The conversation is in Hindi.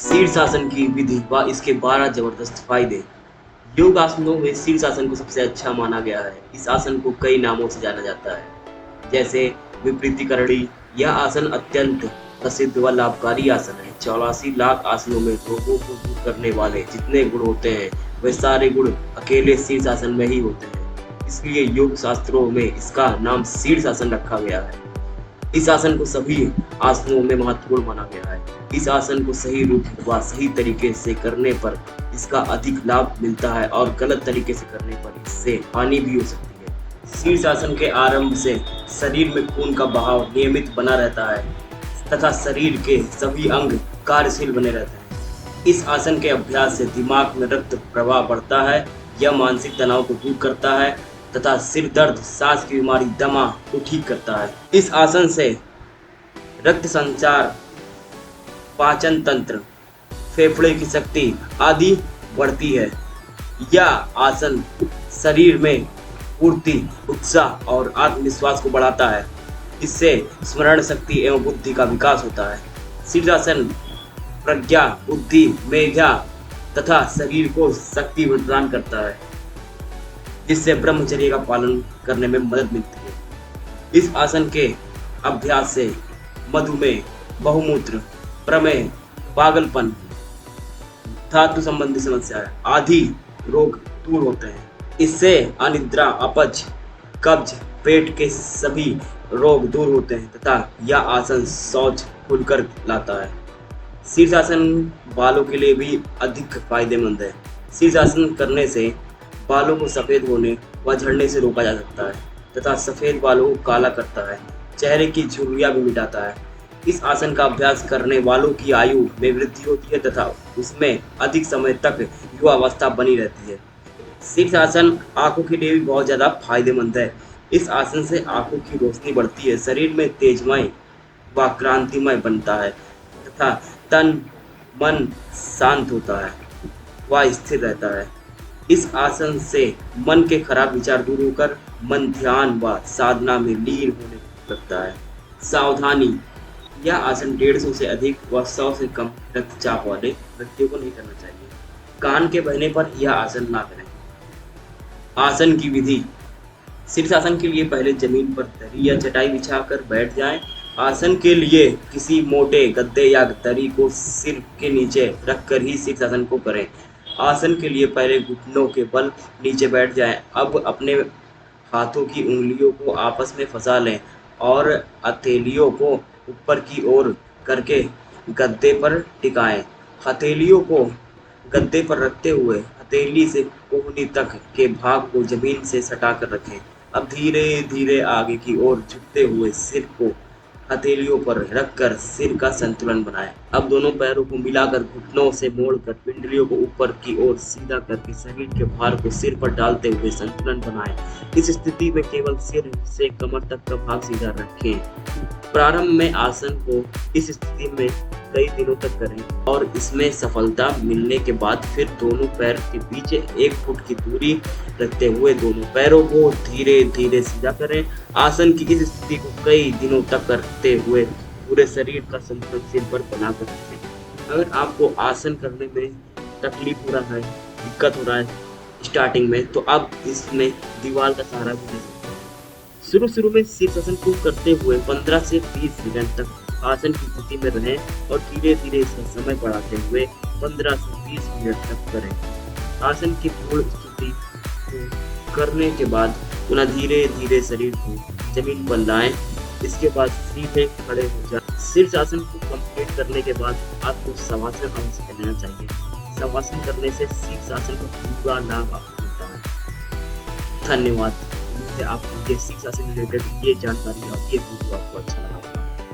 शीर्षासन की विधि व इसके 12 जबरदस्त फायदे। योग आसनों में शीर्षासन को सबसे अच्छा माना गया है। इस आसन को कई नामों से जाना जाता है, जैसे विपरीतीकरणी। यह आसन अत्यंत प्रसिद्ध व लाभकारी आसन है। 84 लाख आसनों में रोगों को दूर करने वाले जितने गुण होते हैं, वे सारे गुण अकेले शीर्षासन में ही होते हैं। इसलिए योग शास्त्रों में इसका नाम शीर्षासन रखा गया है। इस आसन को सभी आसनों में महत्वपूर्ण माना गया है। इस आसन को सही रूप व सही तरीके से करने पर इसका अधिक लाभ मिलता है और गलत तरीके से करने पर इससे हानि भी हो सकती है। शीर्षासन के आरंभ से शरीर में खून का बहाव नियमित बना रहता है तथा शरीर के सभी अंग कार्यशील बने रहते हैं। इस आसन के अभ्यास से दिमाग में रक्त प्रवाह बढ़ता है। यह मानसिक तनाव को दूर करता है तथा सिर दर्द, सांस की बीमारी, दमा को ठीक करता है। इस आसन से रक्त संचार, पाचन तंत्र, फेफड़े की शक्ति आदि बढ़ती है। यह आसन शरीर में फुर्ती, उत्साह और आत्मविश्वास को बढ़ाता है। इससे स्मरण शक्ति एवं बुद्धि का विकास होता है। शीर्षासन प्रज्ञा, बुद्धि, मेधा तथा शरीर को शक्ति प्रदान करता है, जिससे ब्रह्मचर्य का पालन करने में मदद मिलती है। इस आसन के अभ्यास से मधुमेह, बहुमूत्र, प्रमेह, पागलपन, धातु संबंधी समस्याएं आदि रोग दूर होते हैं। इससे अनिद्रा, अपच, कब्ज, पेट के सभी रोग दूर होते हैं तथा यह आसन शौच खुलकर लाता है। शीर्षासन बालों के लिए भी अधिक फायदेमंद है। शीर्षासन करने से बालों को सफेद होने व झड़ने से रोका जा सकता है तथा सफेद बालों को काला करता है। चेहरे की झुर्रियां भी मिटाता है। इस आसन का अभ्यास करने वालों की आयु में वृद्धि होती है तथा उसमें अधिक समय तक युवावस्था बनी रहती है। शीर्षासन आंखों के लिए भी बहुत ज़्यादा फायदेमंद है। इस आसन से आंखों की रोशनी बढ़ती है, शरीर में तेजमय व क्रांतिमय बनता है तथा तन मन शांत होता है व स्थिर रहता है। इस आसन से मन के खराब विचार दूर होकर मन ध्यान व साधना में लीन होने लगता है। सावधानी, यह आसन 150 से अधिक व 100 से कम रक्तचाप वाले व्यक्तियों को नहीं करना चाहिए। कान के बहने पर यह आसन ना करें। आसन की विधि। शीर्षासन के लिए पहले जमीन पर दरी या चटाई बिछाकर बैठ जाएं। आसन के लिए किसी मोटे गद्दे या दरी को सिर के नीचे रखकर ही शीर्षासन को करें। आसन के लिए पहले घुटनों के बल नीचे बैठ जाएं। अब अपने हाथों की उंगलियों को आपस में फंसा लें और हथेलियों को ऊपर की ओर करके गद्दे पर टिकाएं। हथेलियों को गद्दे पर रखते हुए हथेली से कोहनी तक के भाग को जमीन से सटाकर रखें। अब धीरे धीरे आगे की ओर झुकते हुए सिर को हथेलियों पर रखकर सिर का संतुलन बनाएं। अब दोनों पैरों को मिलाकर घुटनों से मोड़कर पिंडलियों को ऊपर की ओर सीधा करके शरीर के भार को सिर पर डालते हुए संतुलन बनाएं। इस स्थिति में केवल सिर से कमर तक का भाग सीधा रखें। प्रारंभ में आसन को इस स्थिति में कई दिनों तक करें और इसमें सफलता मिलने के बाद फिर दोनों पैर के बीच 1 फुट की दूरी रखते हुए दोनों पैरों को धीरे धीरे सीधा करें। आसन की इस स्थिति को कई दिनों तक करते हुए पूरे शरीर का संतुलन सिर पर बनाकर रखें। अगर आपको आसन करने में तकलीफ हो रहा है, दिक्कत हो रहा है स्टार्टिंग में, तो आप इसमें दीवार का सहारा भी ले सकते हैं। शुरू में शीर्षासन को करते हुए 15 से 20 मिनट तक आसन की स्थिति में रहें और धीरे धीरे इसका समय बढ़ाते हुए 15 से 20 मिनट तक करें। आसन की पूर्ण स्थिति को करने के बाद पुनः धीरे धीरे शरीर को जमीन पर लाएं। इसके बाद सीधे खड़े हो जाएं। शीर्षासन को कंप्लीट करने के बाद आपको शवासन अवश्य करना चाहिए। शवासन करने से शीर्षासन का पूरा लाभ आपको मिलता है। धन्यवाद। मुझे आपको शीर्षासन रिलेटेड ये जानकारी और ये वीडियो आपको अच्छा लगा।